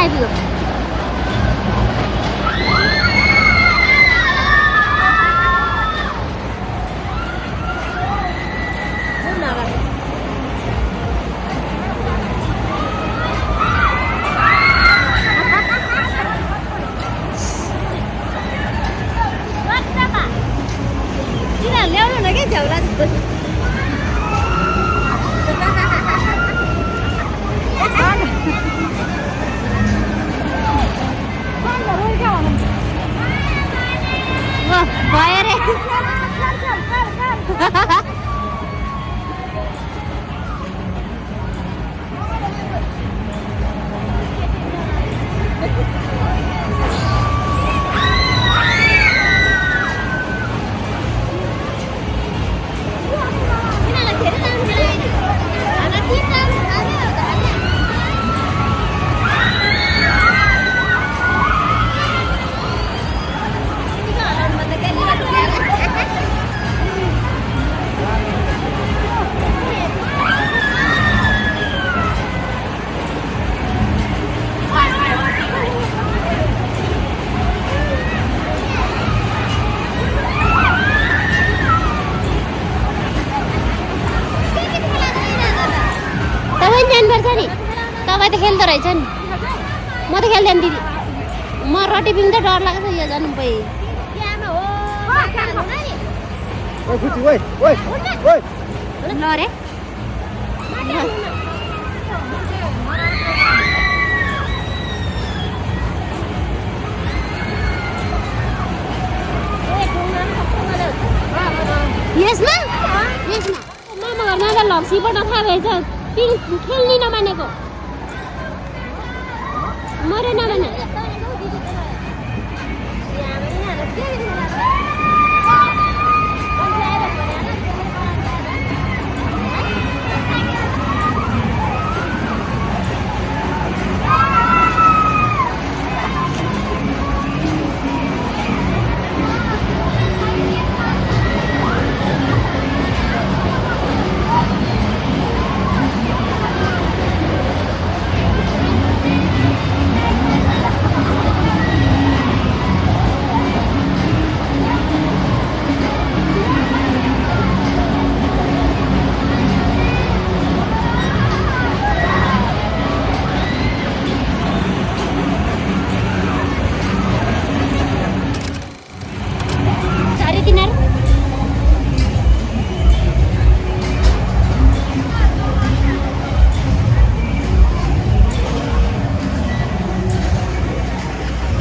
आइपुग्यो ल्याउनु न क्या झ्याउला जस्तो भयो रे जानुपर्छ नि तपाईँ त खेल्दो रहेछ नि म त खेल्दैन दिदी म रोटी पिउँदै डर लाग्छ यो जानु पइ ल रे यसमा मामा घरमा त लप्सीबाट खाँदैछ खेल्नै नमानेको मरे नमाने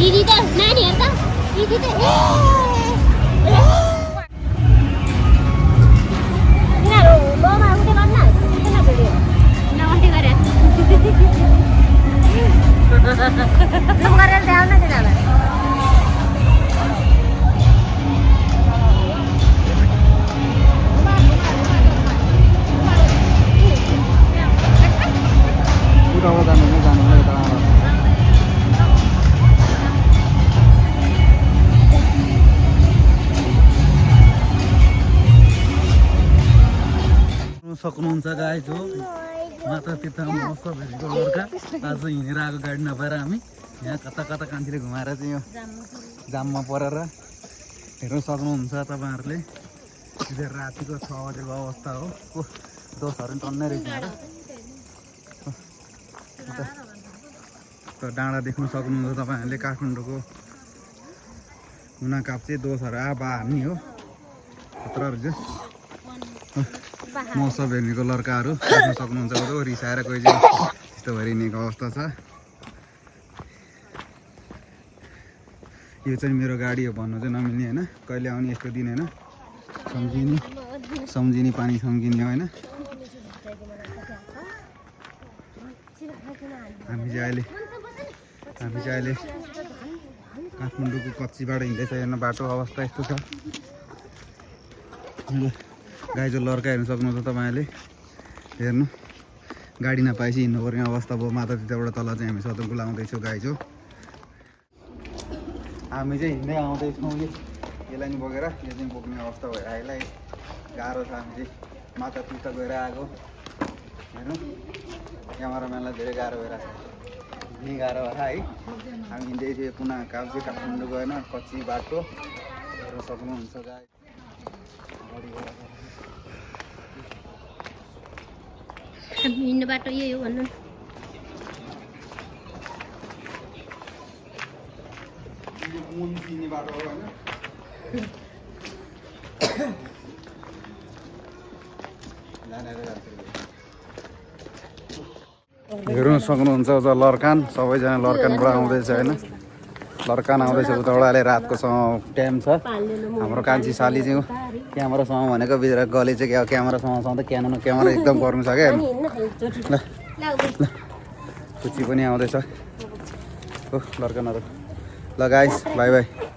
दिदी त नानीहरु त दिदी त तिनीहरु बाउमा उठे भन्न किन भेट्यो नउठे गरे जुम गरेर ल्याउन तिनीहरुलाई सक्नुहुन्छ गाइज हो माता पिता मौका भेटेको लड्का आज हिँडेर आएको गाडी नपाएर हामी यहाँ कता कता कान्छीले घुमाएर चाहिँ यो जाममा परेर हेर्न सक्नुहुन्छ तपाईँहरूले रातिको 6 बजेको अवस्था हो दोषहरू टन्नै रहेछ डाँडा देख्न सक्नुहुन्छ तपाईँहरूले काठमाडौँको हुनाकाप्चे दोषहरू हार्ने हो खतरा मौसम हेर्नेको लड्काहरू देख्न सक्नुहुन्छ रिसाएर कोही चाहिँ यस्तो भइरहेको अवस्था छ यो चाहिँ मेरो गाडी हो भन्नु चाहिँ नमिल्ने होइन कहिले आउने यस्तो दिन होइन सम्झिने पानी सम्झिने होइन हामी चाहिँ अहिले काठमाडौँको कच्ची बाटो हिँड्दैछ हेर्न बाटो अवस्था यस्तो छ गाइजो लड्का हेर्न सक्नुहुन्छ तपाईँहरूले हेर्नु गाडी नपाएपछि हिँड्नुपर्ने अवस्था भयो माता पिताबाट तल चाहिँ हामी सदरपुर आउँदैछौँ गाइजो हामी चाहिँ हिँड्दै आउँदैछौँ यसलाई नि बोकेर यो चाहिँ बोक्ने अवस्था भएर यसलाई गाह्रो छ हामी चाहिँ माता पिता गएर आएको हेर्नु क्यामेराम्यानलाई धेरै गाह्रो भइरहेको छ गाह्रो भएर है हामी हिँड्दै थियो पुनः काब्जे काठमाडौँ गएन कच्ची बाटो हेर्न सक्नुहुन्छ गाई हिँड्ने बाटो यही हो भन्नु बाटो हो होइन हेर्न सक्नुहुन्छ उता लर्कान सबैजना लर्कानबाट आउँदैछ होइन लर्कान आउँदैछ उताबाट अहिले रातको टाइम छ हाम्रो कान्छी साली चाहिँ क्यामेरासँग भनेको भित्र गले चाहिँ क्या क्यामेरासँग त क्यामेरा एकदम गर्नु छ क्या ल ल कुची पनि आउँदैछ हो लर्कानहरू ल गाइस बाई बाई